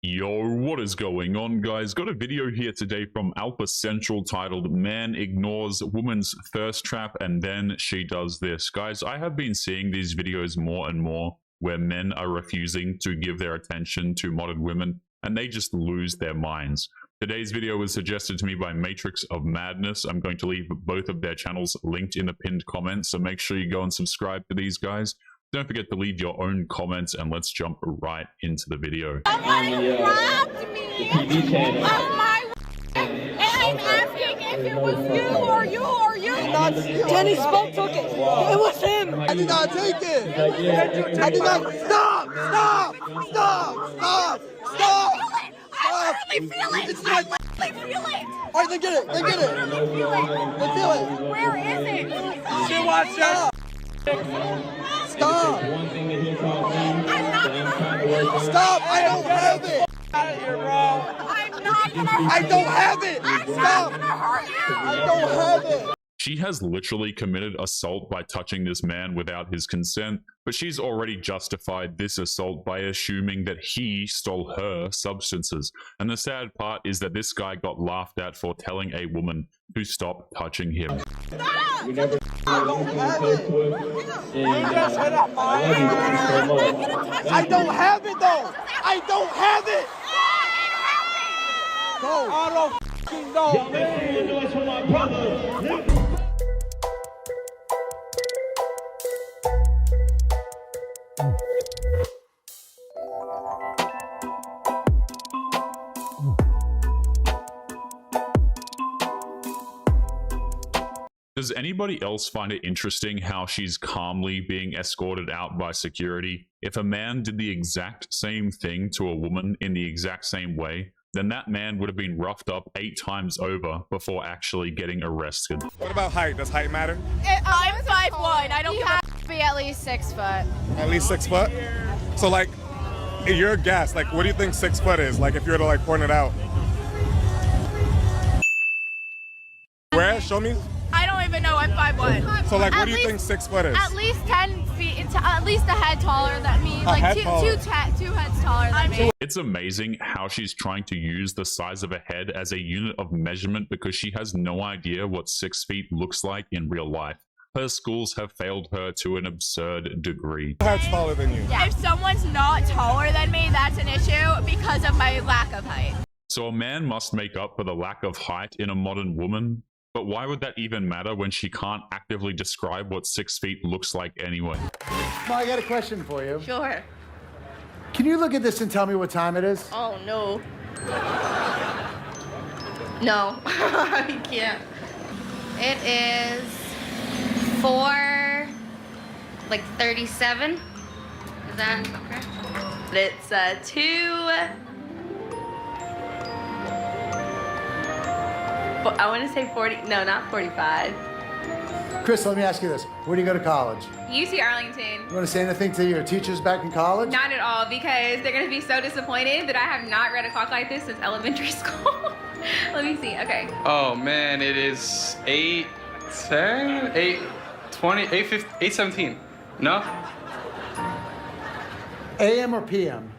Yo, what is going on, guys? Got a video here today from Alpha Central titled "Man Ignores Woman's Thirst Trap and Then She Does This." Guys, I have been seeing these videos more and more where men are refusing to give their attention to modern women and they just lose their minds. Today's video was suggested to me by Matrix of Madness. I'm going to leave both of their channels linked in the pinned comments, so make sure you go and subscribe to these guys. Don't forget to leave your own comments, and let's jump right into the video. Somebody robbed me of my and I'm asking if it was you or you or you. Jenny Spoke took it. It was him. I did not take it. I did not. Stop! Stop! Stop! Stop! Stop! I really feel it. It's like, I really feel it. all right, then get it. Then get it. I really feel it. Then feel it. Where is it? She watched us. Stop! I'm not gonna Stop! I don't have it. Out of here, bro. I'm not gonna hurt I don't have it. I'm Stop! not gonna hurt you. I don't have it. She has literally committed assault by touching this man without his consent, but she's already justified this assault by assuming that he stole her substances. And the sad part is that this guy got laughed at for telling a woman to stop touching him. Stop. I don't have it. I don't have it though. I don't have it. Go. I don't f***ing know, man. Does anybody else find it interesting how she's calmly being escorted out by security? If a man did the exact same thing to a woman in the exact same way, then that man would have been roughed up 8 times over before actually getting arrested. What about height? Does height matter? I'm 5'1". I don't have to be at least 6 foot. At least 6 foot? So like, your guess, like what do you think 6 foot is? Like if you were to like point it out. Where? Show me. I don't even know. I'm 5'1". So like what At do you least- think 6 foot is? At least 10 feet. It's at least a head taller than me. Like head two taller. two heads taller than me. It's amazing how she's trying to use the size of a head as a unit of measurement because she has no idea what 6 feet looks like in real life. Her schools have failed her to an absurd degree. Who head's taller than you? If someone's not taller than me, that's an issue because of my lack of height. So a man must make up for the lack of height in a modern woman? But why would that even matter when she can't actively describe what 6 feet looks like anyway? Ma, I got a question for you. Sure. Can you look at this and tell me what time it is? Oh, no. No, I can't. It is 4:37. Is that correct? It's 2. I want to say 40. No, not 45. Chris, let me ask you this. Where do you go to college? UC Arlington. You want to say anything to your teachers back in college? Not at all, because they're going to be so disappointed that I have not read a clock like this since elementary school. Let me see. Okay. Oh man, it is 8:10, 8:20, 8:17. No? AM or PM?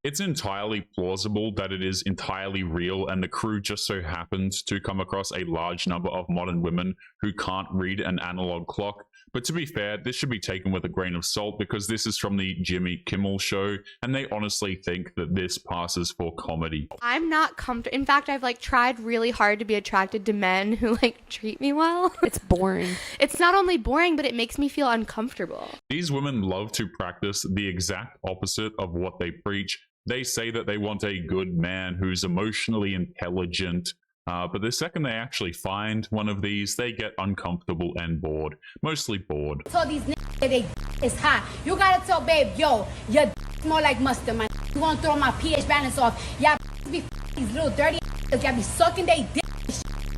It's entirely plausible that it is entirely real, and the crew just so happened to come across a large number of modern women who can't read an analog clock. But to be fair, this should be taken with a grain of salt because this is from the Jimmy Kimmel show, and they honestly think that this passes for comedy. I'm not comfortable. In fact, I've tried really hard to be attracted to men who treat me well. It's boring. It's not only boring, but it makes me feel uncomfortable. These women love to practice the exact opposite of what they preach. They say that they want a good man who's emotionally intelligent, but the second they actually find one of these, they get uncomfortable and bored. Mostly bored. So these niggas, they is hot. You gotta tell babe, yo, your smell like mustard, man. You gonna throw my pH balance off. Y'all be these little dirty y'all be sucking they dick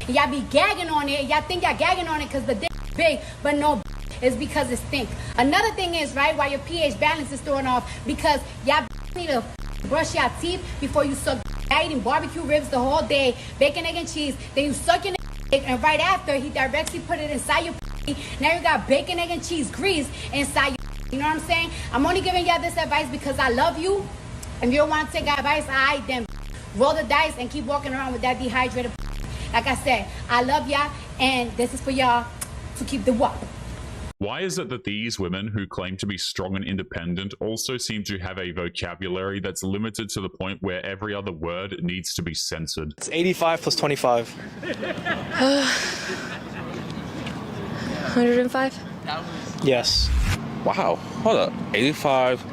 and y'all be gagging on it. Y'all think y'all gagging on it because the dick is big, but no, it's because it stink. Another thing is, right, why your pH balance is thrown off, because y'all need to brush your teeth before you suck. Eating barbecue ribs the whole day, bacon, egg, and cheese. Then you suck your and right after he directly put it inside your. Now you got bacon, egg, and cheese grease inside your. You know what I'm saying? I'm only giving y'all this advice because I love you. If you don't want to take advice, alright, then roll the dice and keep walking around with that dehydrated. Like I said, I love y'all, and this is for y'all to keep the walk. Why is it that these women who claim to be strong and independent also seem to have a vocabulary that's limited to the point where every other word needs to be censored? It's 85 plus 25. 105? Yes. Wow. Hold up. 85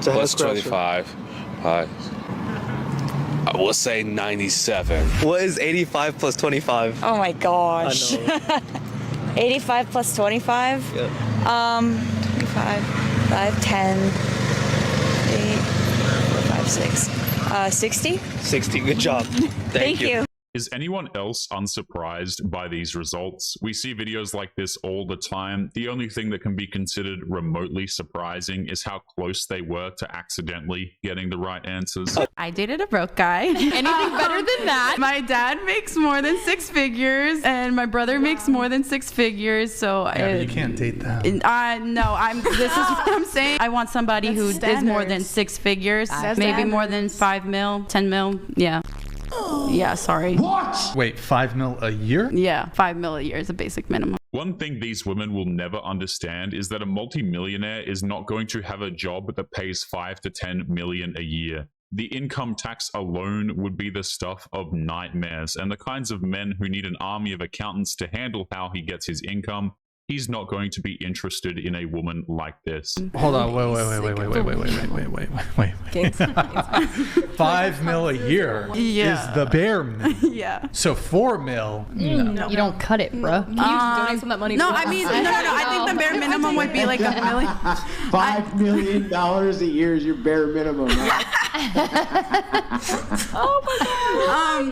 plus 25. I will say 97. What is 85 plus 25? Oh my gosh. 85 plus 25? Yeah. 25, 5, 10, 8, 4, 5, 6. 60? 60. Good job. Thank you. Is anyone else unsurprised by these results? We see videos like this all the time. The only thing that can be considered remotely surprising is how close they were to accidentally getting the right answers. I dated a broke guy. Anything better than that? My dad makes more than 6 figures, and my brother makes more than 6 figures. So you can't date them. No, this is what I'm saying. I want somebody who is more than 6 figures, maybe more than 5 mil, 10 mil. Yeah. Yeah, sorry. What? Wait, 5 mil a year? Yeah, 5 mil a year is a basic minimum. One thing these women will never understand is that a multimillionaire is not going to have a job that pays 5 to 10 million a year. The income tax alone would be the stuff of nightmares, and the kinds of men who need an army of accountants to handle how he gets his income. He's not going to be interested in a woman like this. Hold on, wait. 5 mil a year is the bare minimum. Yeah. So 4 mil. No. You don't cut it, bro. Can you just donate some of that money? No, I mean, no. I think the bare minimum would be like $1 million. $5 million a year is your bare minimum. Right? Oh my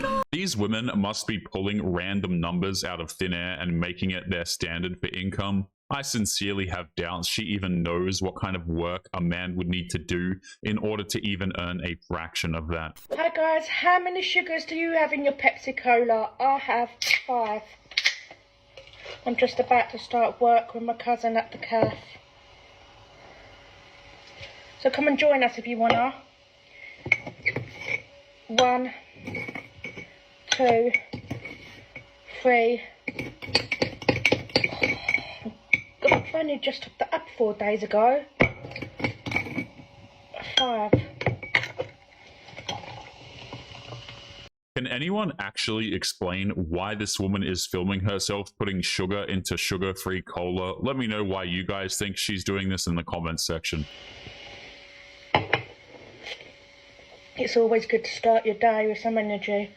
god. These women must be pulling random numbers out of thin air and making it their standard for income. I sincerely have doubts she even knows what kind of work a man would need to do in order to even earn a fraction of that. Hi guys, how many sugars do you have in your Pepsi Cola? I have 5. I'm just about to start work with my cousin at the cafe. So come and join us if you wanna. 1, 2, 3. God, I only just took that up 4 days ago. 5. Can anyone actually explain why this woman is filming herself putting sugar into sugar-free cola? Let me know why you guys think she's doing this in the comments section. It's always good to start your day with some energy.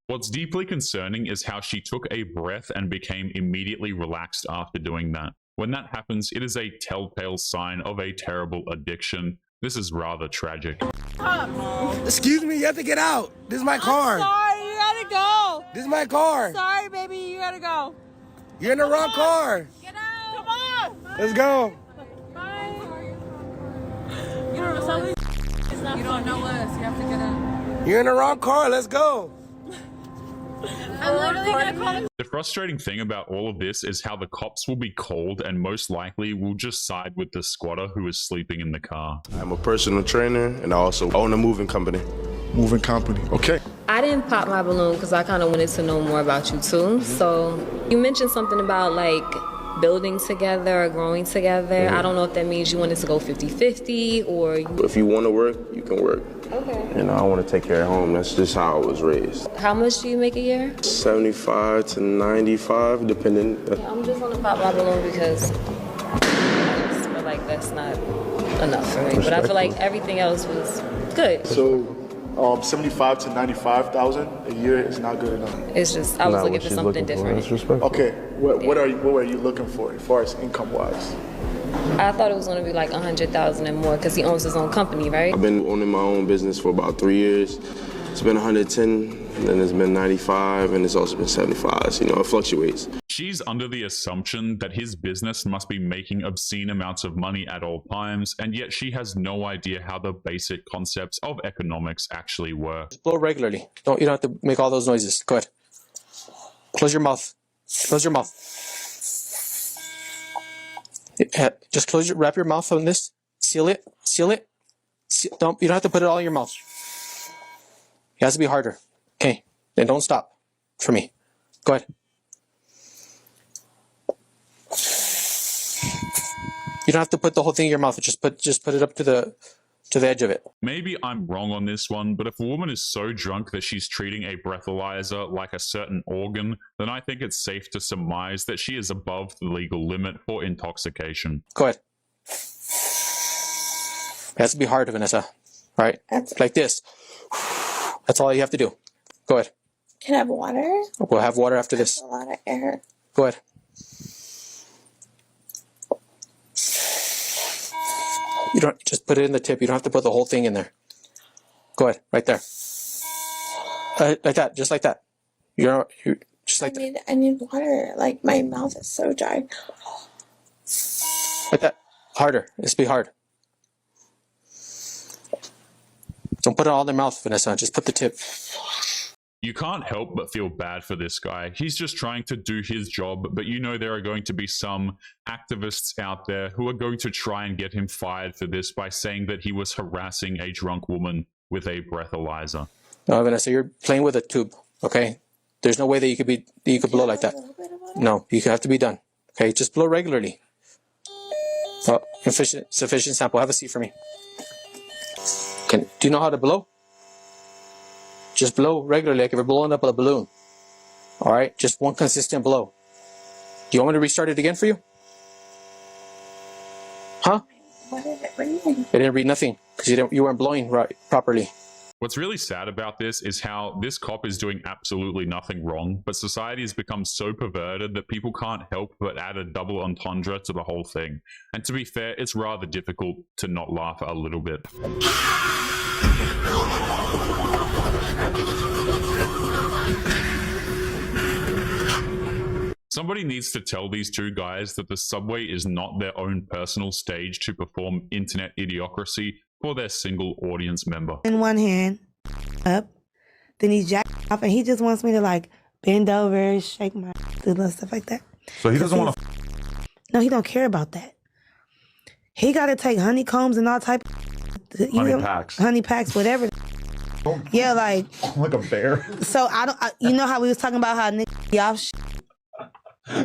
What's deeply concerning is how she took a breath and became immediately relaxed after doing that. When that happens, it is a telltale sign of a terrible addiction. This is rather tragic. Excuse me, you have to get out. This is my car. Sorry, you gotta go. This is my car. Sorry, baby, you gotta go. You're in the wrong car. Get out. Come on. Let's go. Bye. You don't know something. You don't know us. You have to get out. You're in the wrong car. Let's go. I'm literally gonna call him. The frustrating thing about all of this is how the cops will be called and most likely will just side with the squatter who is sleeping in the car. I'm a personal trainer and I also own a moving company. Moving company, okay. I didn't pop my balloon because I kind of wanted to know more about you too. So you mentioned something about like building together or growing together. I don't know if that means you wanted to go 50-50 or... If you want to work, you can work. Okay. You know, I want to take care of home. That's just how I was raised. How much do you make a year? 75 to 95, depending. Yeah, I'm just gonna pop my balloon because I just feel like that's not enough for me. But I feel like everything else was good. So 75 to 95,000 a year is not good enough. It's just I was looking for something different. Okay, what were you looking for as far as income wise? I thought it was gonna be like 100,000 and more because he owns his own company, right? I've been owning my own business for about 3 years. It's been 110, then it's been 95, and it's also been 75. So, you know, it fluctuates. She's under the assumption that his business must be making obscene amounts of money at all times, and yet she has no idea how the basic concepts of economics actually work. Just blow regularly. You don't have to make all those noises. Go ahead. Close your mouth. Close your mouth. Just wrap your mouth on this. Seal it. Seal it. You don't have to put it all in your mouth. It has to be harder. Okay. Then don't stop for me. Go ahead. You don't have to put the whole thing in your mouth. Just put it up to the edge of it. Maybe I'm wrong on this one, but if a woman is so drunk that she's treating a breathalyzer like a certain organ, then I think it's safe to surmise that she is above the legal limit for intoxication. Go ahead. It has to be hard, Vanessa. All right? Like this. That's all you have to do. Go ahead. Can I have water? We'll have water after this. A lot of air. Go ahead. You don't just put it in the tip. You don't have to put the whole thing in there. Go ahead, right there. Like that, just like that. You're just like that. I need water. Like my mouth is so dry. Like that. Harder. It's be hard. Don't put it all in their mouth, Vanessa. Just put the tip. You can't help but feel bad for this guy. He's just trying to do his job, but you know there are going to be some activists out there who are going to try and get him fired for this by saying that he was harassing a drunk woman with a breathalyzer. No, Vanessa, you're playing with a tube, okay? There's no way that you could blow like that. No, you have to be done. Okay, just blow regularly. Oh, sufficient sample. Have a seat for me. Do you know how to blow? Just blow regularly, like if you're blowing up a balloon. All right, just one consistent blow. Do you want me to restart it again for you? Huh? What did it read? It didn't read nothing because you weren't blowing right properly. What's really sad about this is how this cop is doing absolutely nothing wrong, but society has become so perverted that people can't help but add a double entendre to the whole thing. And to be fair, it's rather difficult to not laugh a little bit. Somebody needs to tell these two guys that the subway is not their own personal stage to perform internet idiocracy for their single audience member. In one hand, up, then he's jacking off, and he just wants me to like bend over, shake my little stuff like that. So he doesn't want to. No, he don't care about that. He got to take honeycombs and all type. Honey packs, whatever. Yeah, like a bear. So you know how we was talking about how niggas be off shit?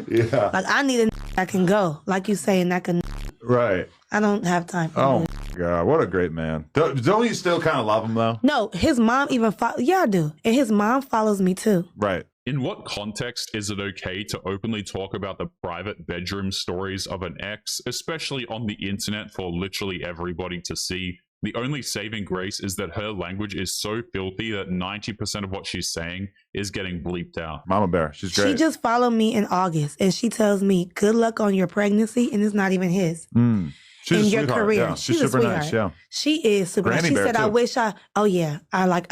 Yeah. Like I need a that can go, like you saying that can. Right. I don't have time for Oh my God, what a great man. Don't you still kind of love him though? No, his mom even yeah, I do. And his mom follows me too. Right. In what context is it okay to openly talk about the private bedroom stories of an ex, especially on the internet for literally everybody to see? The only saving grace is that her language is so filthy that 90% of what she's saying is getting bleeped out. Mama Bear, she's great. She just followed me in August, and she tells me, good luck on your pregnancy, and it's not even his. She's in a your sweetheart. career. Yeah, she's super nice, yeah. She is super nice. Granny She Bear, said, too. I wish I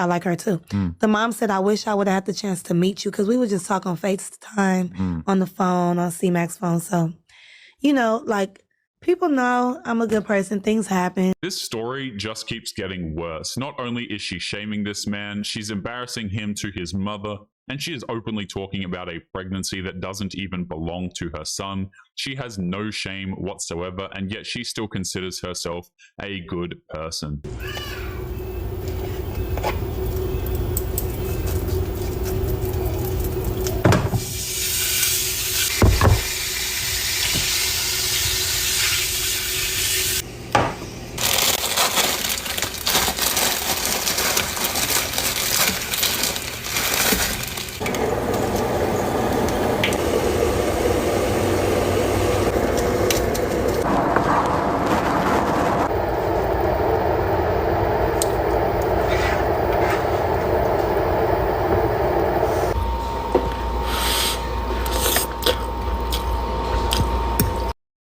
like her too. The mom said, I wish I would have had the chance to meet you, because we would just talk on FaceTime, on the phone, on C-Max phone. So, you know, like, people know I'm a good person. Things happen. This story just keeps getting worse. Not only is she shaming this man, she's embarrassing him to his mother, and she is openly talking about a pregnancy that doesn't even belong to her son. She has no shame whatsoever, and yet she still considers herself a good person.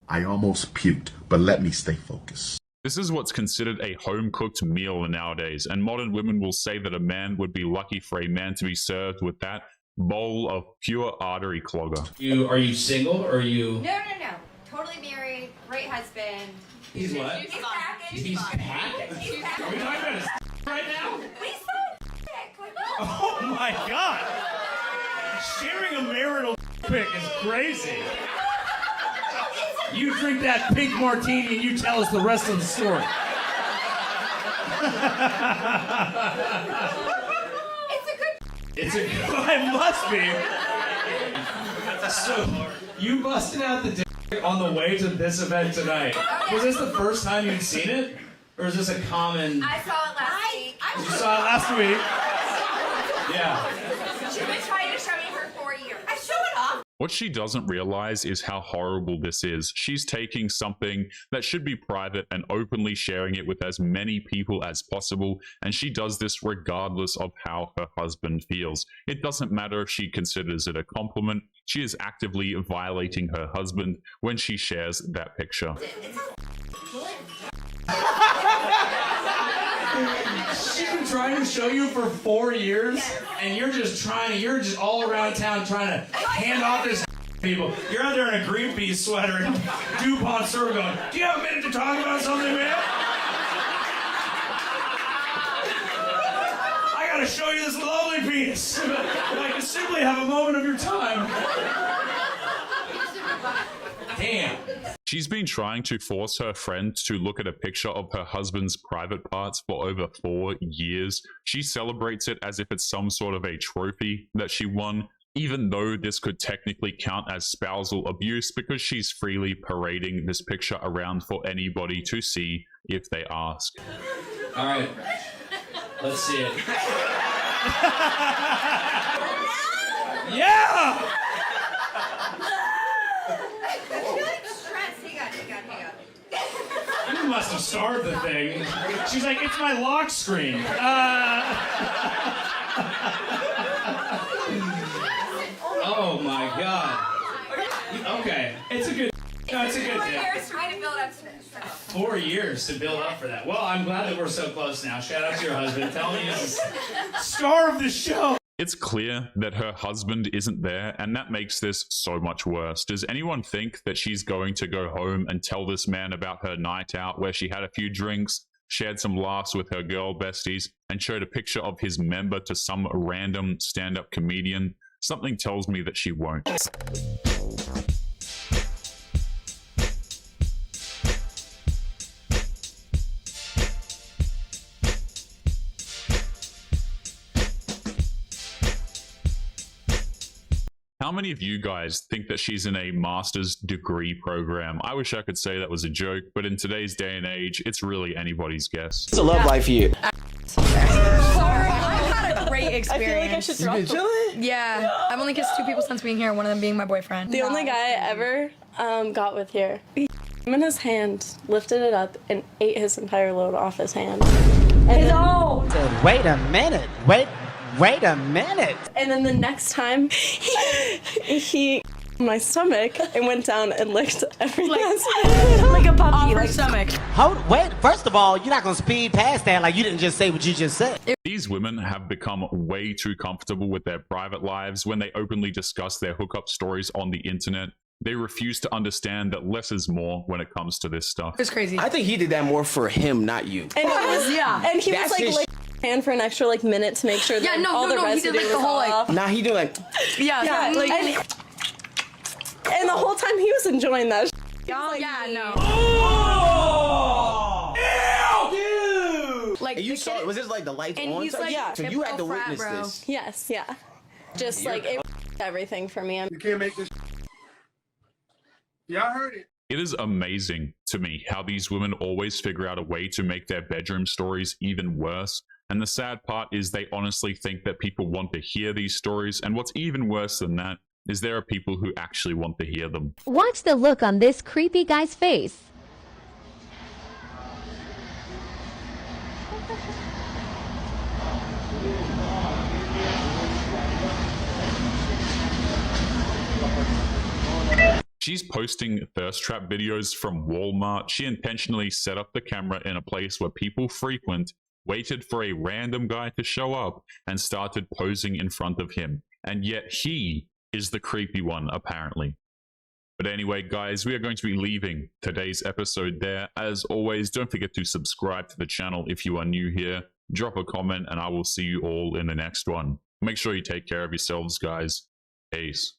I almost puked, but let me stay focused. This is what's considered a home-cooked meal nowadays, and modern women will say that a man would be lucky for a man to be served with that bowl of pure artery clogger. Are you single or are you? No. Totally married, great husband. He's what? He's packing. He's packing. He's packing. Are we talking about his right now? He's so sick. Oh my god! Sharing a marital pic is crazy. You drink that pink martini and you tell us the rest of the story. It's a good. It must be. So you busted out the dick on the way to this event tonight. Was this the first time you'd seen it, or is this a common? I saw it last week. You saw it last week. Yeah. She's been trying to show me for 4 years. I show it off. What she doesn't realize is how horrible this is. She's taking something that should be private and openly sharing it with as many people as possible, and she does this regardless of how her husband feels. It doesn't matter if she considers it a compliment. She is actively violating her husband when she shares that picture. She's been trying to show you for 4 years, and you're just all around town trying to hand off this people. You're out there in a Greenpeace sweater and DuPont syrup going, do you have a minute to talk about something, man? I gotta show you this lovely penis. If I can simply have a moment of your time. Damn. She's been trying to force her friend to look at a picture of her husband's private parts for over 4 years. She celebrates it as if it's some sort of a trophy that she won, even though this could technically count as spousal abuse because she's freely parading this picture around for anybody to see if they ask. All right, let's see it. Yeah! You must have starved the thing. She's like, it's my lock screen. Oh my god. Okay, it's a good. No, it's a good 4 day. years trying to build up to this. 4 years to build up for that. Well, I'm glad that we're so close now. Shout out to your husband. Tell me he's the star of the show. It's clear that her husband isn't there, and that makes this so much worse. Does anyone think that she's going to go home and tell this man about her night out where she had a few drinks, shared some laughs with her girl besties, and showed a picture of his member to some random stand-up comedian? Something tells me that she won't. How many of you guys think that she's in a master's degree program? I wish I could say that was a joke, but in today's day and age, it's really anybody's guess. It's a love life for you. I've had a great experience. I feel like I should drop You been chilling? Yeah, I've only kissed 2 people since being here, one of them being my boyfriend. The only guy I ever got with here, he him in his hand, lifted it up, and ate his entire load off his hand. And No! Wait a minute. Wait a minute. And then the next time, he my stomach and went down and licked every last like a puppy, like stomach. Wait, first of all, you're not gonna speed past that like you didn't just say what you just said. These women have become way too comfortable with their private lives when they openly discuss their hookup stories on the internet. They refuse to understand that less is more when it comes to this stuff. It's crazy. I think he did that more for him, not you. And he was, yeah. And he That's was like his licking his hand for an extra like minute to make sure that all the he residue did like was the whole off. like. Nah, he do like. Yeah, like. And the whole time he was enjoying that. Yeah, no. Oh! Dude! Like and you saw it? Was this like the lights and on? he's like, yeah. So you had to frat, witness bro. this. Yes, yeah. Just like it everything for me. You can't make this. Y'all heard it. It is amazing to me how these women always figure out a way to make their bedroom stories even worse. And the sad part is they honestly think that people want to hear these stories. And what's even worse than that is there are people who actually want to hear them. Watch the look on this creepy guy's face. She's posting thirst trap videos from Walmart. She intentionally set up the camera in a place where people frequent, waited for a random guy to show up, and started posing in front of him. and yet he is the creepy one, apparently. But anyway, guys, we are going to be leaving today's episode there. As always, don't forget to subscribe to the channel if you are new here. Drop a comment, and I will see you all in the next one. Make sure you take care of yourselves, guys. Peace.